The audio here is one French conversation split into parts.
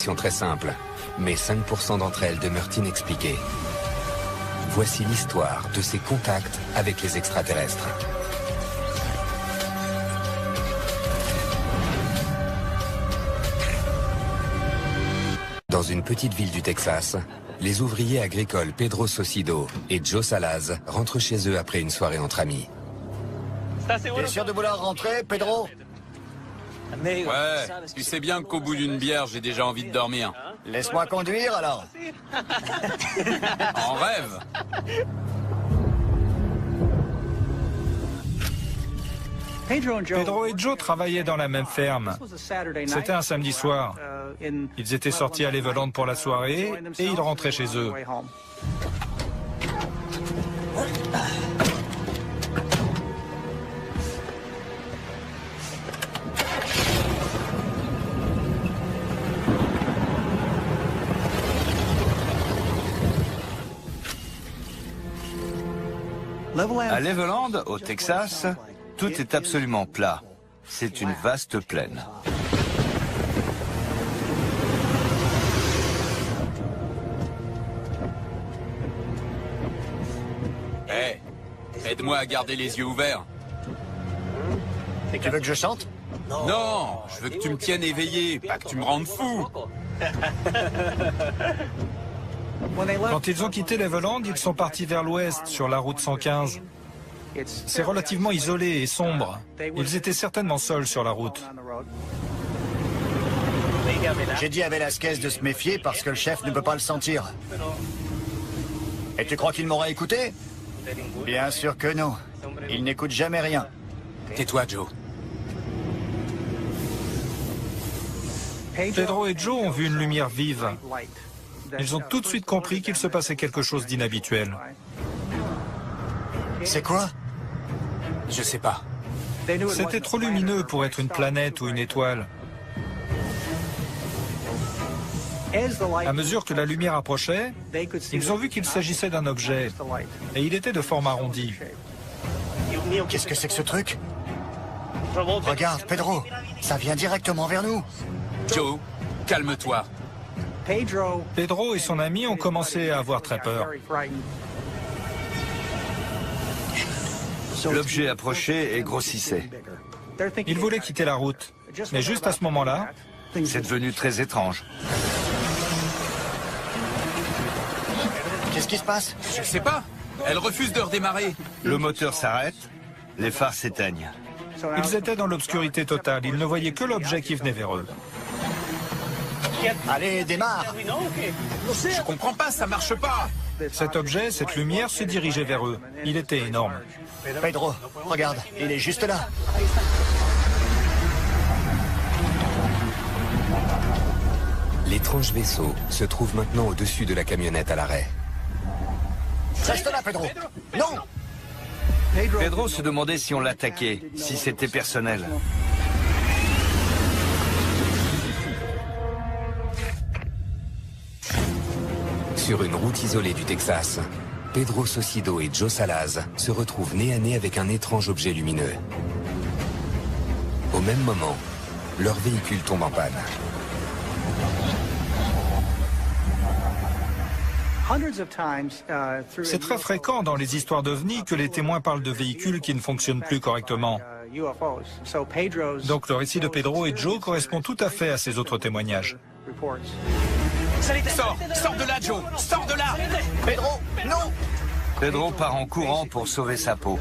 explications très simples, mais 5% d'entre elles demeurent inexpliquées. Voici l'histoire de ces contacts avec les extraterrestres. Dans une petite ville du Texas, les ouvriers agricoles Pedro Saucedo et Joe Salaz rentrent chez eux après une soirée entre amis. T'es sûr de vouloir rentrer, Pedro? Ouais, tu sais bien qu'au bout d'une bière, j'ai déjà envie de dormir. Laisse-moi conduire, alors. En rêve. Pedro et Joe travaillaient dans la même ferme. C'était un samedi soir. Ils étaient sortis à Leveland pour la soirée et ils rentraient chez eux. À Leveland, au Texas, tout est absolument plat. C'est une vaste plaine. Hé, aide-moi à garder les yeux ouverts. Tu veux que je chante? Non, je veux que tu me tiennes éveillé, pas que tu me rendes fou. Quand ils ont quitté Leveland, ils sont partis vers l'ouest, sur la route 115. C'est relativement isolé et sombre. Ils étaient certainement seuls sur la route. J'ai dit à Velasquez de se méfier parce que le chef ne peut pas le sentir. Et tu crois qu'il m'aurait écouté? Bien sûr que non. Il n'écoute jamais rien. Tais-toi, Joe. Pedro et Joe ont vu une lumière vive. Ils ont tout de suite compris qu'il se passait quelque chose d'inhabituel. C'est quoi? Je sais pas. C'était trop lumineux pour être une planète ou une étoile. À mesure que la lumière approchait, ils ont vu qu'il s'agissait d'un objet, et il était de forme arrondie. Qu'est-ce que c'est que ce truc? Regarde, Pedro, ça vient directement vers nous. Joe, calme-toi. Pedro et son ami ont commencé à avoir très peur. L'objet approchait et grossissait. Ils voulaient quitter la route, mais juste à ce moment-là, C'est devenu très étrange. Qu'est-ce qui se passe? Je sais pas. Elle refuse de redémarrer. Le moteur s'arrête, les phares s'éteignent. ils étaient dans l'obscurité totale. Ils ne voyaient que l'objet qui venait vers eux. Allez, démarre! Je comprends pas, ça marche pas. Cet objet, cette lumière, se dirigeait vers eux. Il était énorme. Pedro, regarde, il est juste là. L'étrange vaisseau se trouve maintenant au-dessus de la camionnette à l'arrêt. Reste là, Pedro! Non! Pedro se demandait si on l'attaquait, si c'était personnel. Sur une route isolée du Texas, Pedro Saucedo et Joe Salaz se retrouvent nez à nez avec un étrange objet lumineux. Au même moment, leur véhicule tombe en panne. C'est très fréquent dans les histoires d'OVNI que les témoins parlent de véhicules qui ne fonctionnent plus correctement. Donc le récit de Pedro et Joe correspond tout à fait à ces autres témoignages. Sors de là, Joe. Sors de là. Pedro, non! Pedro part en courant pour sauver sa peau.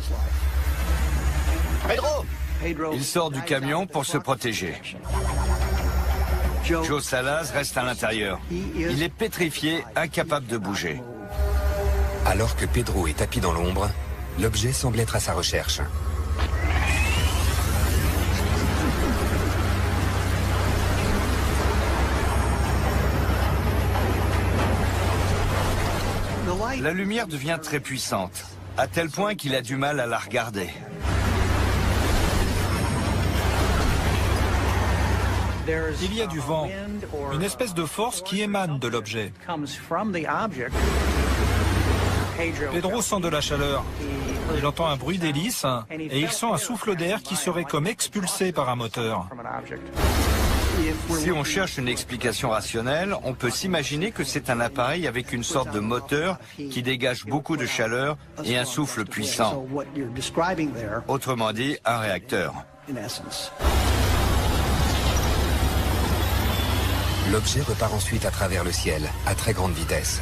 Pedro! Il sort du camion pour se protéger. Joe Salaz reste à l'intérieur. Il est pétrifié, incapable de bouger. Alors que Pedro est tapi dans l'ombre, l'objet semble être à sa recherche. La lumière devient très puissante, à tel point qu'il a du mal à la regarder. Il y a du vent, une espèce de force qui émane de l'objet. Pedro sent de la chaleur. Il entend un bruit d'hélice et il sent un souffle d'air qui serait comme expulsé par un moteur. Si on cherche une explication rationnelle, on peut s'imaginer que c'est un appareil avec une sorte de moteur qui dégage beaucoup de chaleur et un souffle puissant. Autrement dit, un réacteur. L'objet repart ensuite à travers le ciel, à très grande vitesse.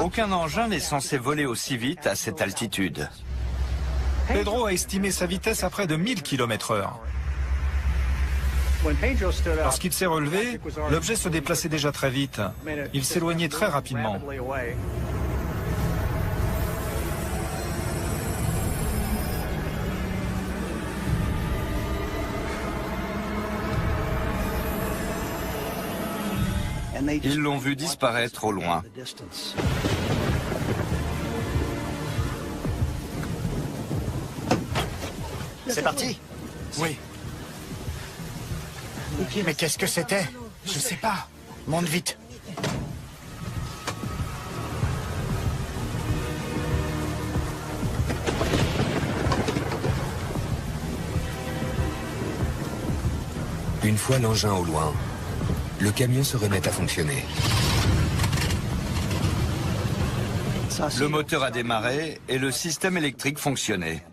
Aucun engin n'est censé voler aussi vite à cette altitude. Pedro a estimé sa vitesse à près de 1000 km/h. Lorsqu'il s'est relevé, l'objet se déplaçait déjà très vite. Il s'éloignait très rapidement. Ils l'ont vu disparaître au loin. C'est parti? Oui. Mais qu'est-ce que c'était? Je sais pas. Monte vite. Une fois l'engin au loin, le camion se remet à fonctionner. Le moteur a démarré et le système électrique fonctionnait.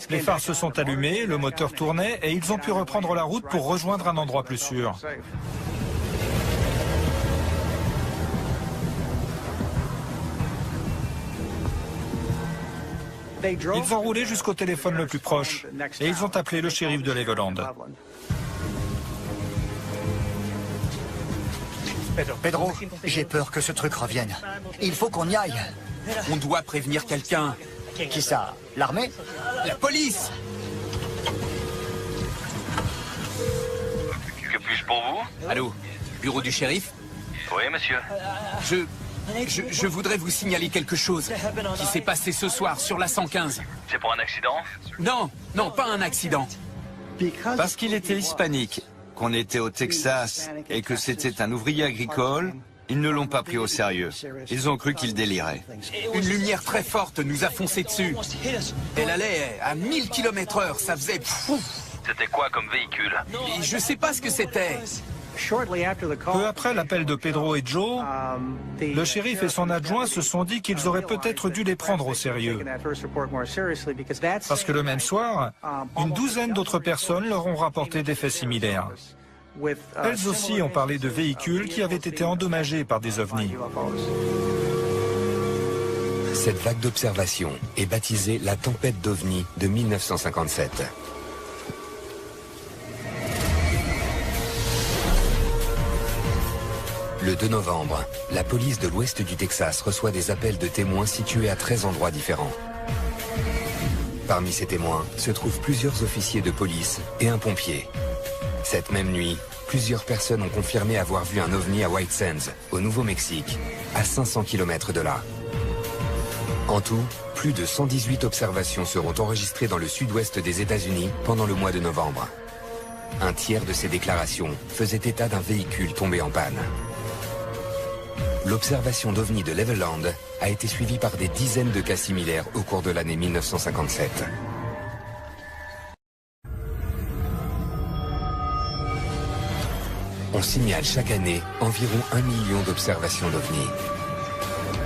Les phares se sont allumés, le moteur tournait et ils ont pu reprendre la route pour rejoindre un endroit plus sûr. Ils ont roulé jusqu'au téléphone le plus proche et ils ont appelé le shérif de Leveland. Pedro, j'ai peur que ce truc revienne. Il faut qu'on y aille. On doit prévenir quelqu'un. Qui ça? L'armée? La police! Que puis-je pour vous? Allô? Bureau du shérif? Oui, monsieur. Je voudrais vous signaler quelque chose qui s'est passé ce soir sur la 115. C'est pour un accident? Non, non, pas un accident. Parce qu'il était hispanique, qu'on était au Texas et que c'était un ouvrier agricole, ils ne l'ont pas pris au sérieux. Ils ont cru qu'il délirait. Une lumière très forte nous a foncé dessus. Elle allait à 1000 km/h, ça faisait... C'était quoi comme véhicule? Et je sais pas ce que c'était. Peu après l'appel de Pedro et Joe, le shérif et son adjoint se sont dit qu'ils auraient peut-être dû les prendre au sérieux. Parce que le même soir, une douzaine d'autres personnes leur ont rapporté des faits similaires. Elles aussi ont parlé de véhicules qui avaient été endommagés par des ovnis. Cette vague d'observation est baptisée la tempête d'ovnis de 1957. Le 2 novembre, la police de l'ouest du Texas reçoit des appels de témoins situés à 13 endroits différents. Parmi ces témoins se trouvent plusieurs officiers de police et un pompier. Cette même nuit, plusieurs personnes ont confirmé avoir vu un ovni à White Sands, au Nouveau-Mexique, à 500 km de là. En tout, plus de 118 observations seront enregistrées dans le sud-ouest des États-Unis pendant le mois de novembre. Un tiers de ces déclarations faisait état d'un véhicule tombé en panne. L'observation d'ovnis de Leveland a été suivie par des dizaines de cas similaires au cours de l'année 1957. On signale chaque année environ 1 million d'observations d'ovnis.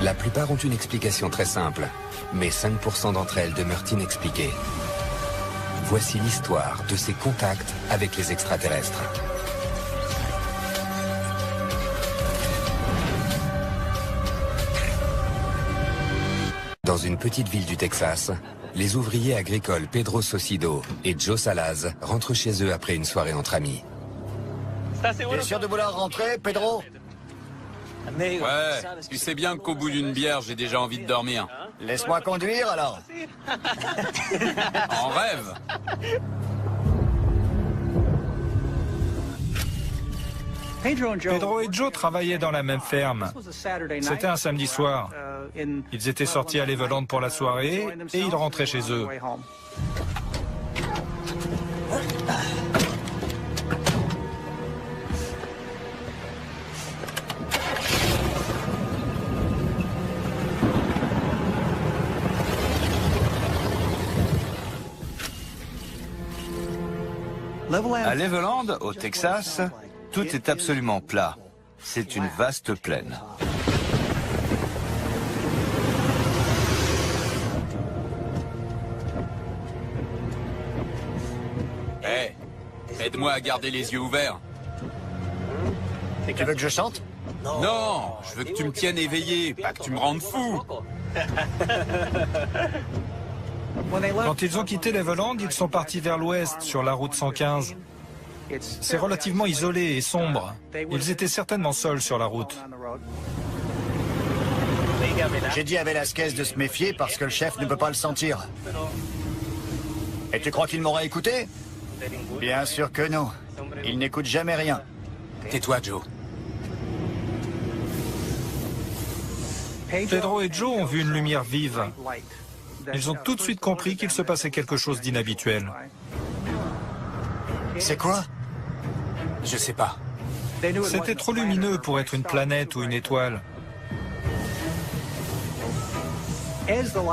La plupart ont une explication très simple, mais 5% d'entre elles demeurent inexpliquées. Voici l'histoire de ces contacts avec les extraterrestres. Dans une petite ville du Texas, les ouvriers agricoles Pedro Socido et Joe Salaz rentrent chez eux après une soirée entre amis. T'es sûr de vouloir rentrer, Pedro? Ouais, tu sais bien qu'au bout d'une bière, j'ai déjà envie de dormir. Laisse-moi conduire, alors. En rêve. Pedro et Joe travaillaient dans la même ferme. C'était un samedi soir. Ils étaient sortis à Leveland pour la soirée et ils rentraient chez eux. À Leveland, au Texas, tout est absolument plat. C'est une vaste plaine. Hé, aide-moi à garder les yeux ouverts. Tu veux que je chante? Non, je veux que tu me tiennes éveillé, pas que tu me rendes fou. Quand ils ont quitté Leveland, ils sont partis vers l'ouest sur la route 115. C'est relativement isolé et sombre. Ils étaient certainement seuls sur la route. J'ai dit à Velasquez de se méfier parce que le chef ne peut pas le sentir. Et tu crois qu'il m'aurait écouté? Bien sûr que non. Il n'écoute jamais rien. Tais-toi, Joe. Pedro et Joe ont vu une lumière vive. Ils ont tout de suite compris qu'il se passait quelque chose d'inhabituel. C'est quoi? Je sais pas. C'était trop lumineux pour être une planète ou une étoile.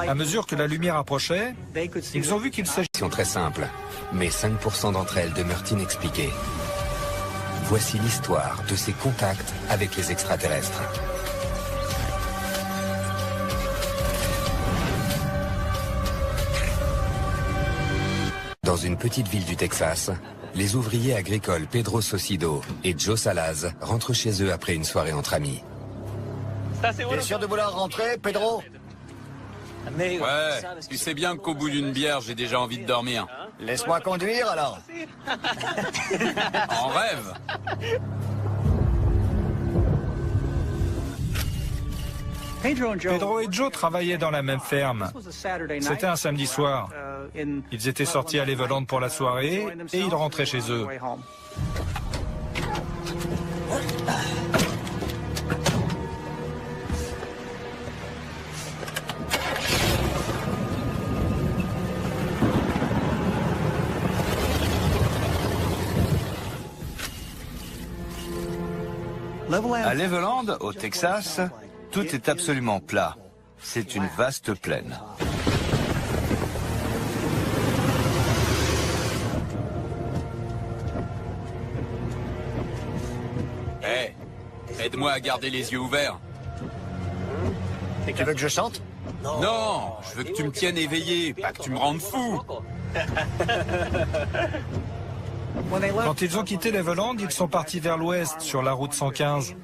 À mesure que la lumière approchait, ils ont vu qu'il s'agissait... Question très simple, mais 5% d'entre elles demeurent inexpliquées. Voici l'histoire de ces contacts avec les extraterrestres. Dans une petite ville du Texas, les ouvriers agricoles Pedro Socido et Joe Salaz rentrent chez eux après une soirée entre amis. T'es sûr de vouloir rentrer, Pedro? Ouais, tu sais bien qu'au bout d'une bière, j'ai déjà envie de dormir. Laisse-moi conduire alors. En rêve. Pedro et Joe travaillaient dans la même ferme. C'était un samedi soir. Ils étaient sortis à Leveland pour la soirée et ils rentraient chez eux. À Leveland, au Texas, tout est absolument plat. C'est une vaste plaine. Hé, aide-moi à garder les yeux ouverts. Tu veux que je chante? Non, je veux que tu me tiennes éveillé, pas que tu me rendes fou. Quand ils ont quitté Leveland, ils sont partis vers l'ouest sur la route 115.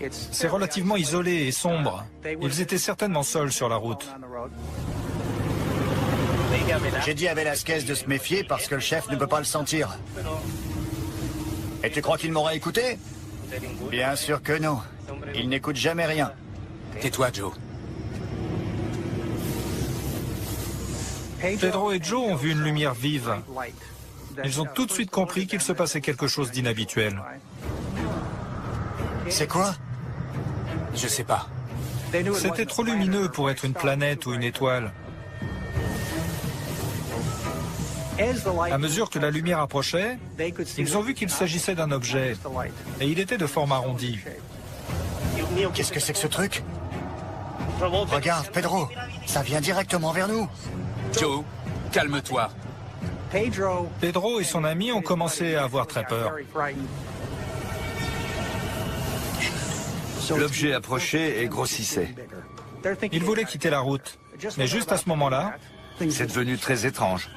C'est relativement isolé et sombre. Ils étaient certainement seuls sur la route. J'ai dit à Velasquez de se méfier parce que le chef ne peut pas le sentir. Et tu crois qu'il m'aurait écouté? Bien sûr que non. Il n'écoute jamais rien. Tais-toi, Joe. Pedro et Joe ont vu une lumière vive. Ils ont tout de suite compris qu'il se passait quelque chose d'inhabituel. C'est quoi? Je sais pas. C'était trop lumineux pour être une planète ou une étoile. À mesure que la lumière approchait, ils ont vu qu'il s'agissait d'un objet, et il était de forme arrondie. Qu'est-ce que c'est que ce truc? Regarde, Pedro, ça vient directement vers nous. Joe, calme-toi. Pedro et son ami ont commencé à avoir très peur. L'objet approchait et grossissait. Ils voulaient quitter la route, mais juste à ce moment-là, C'est devenu très étrange.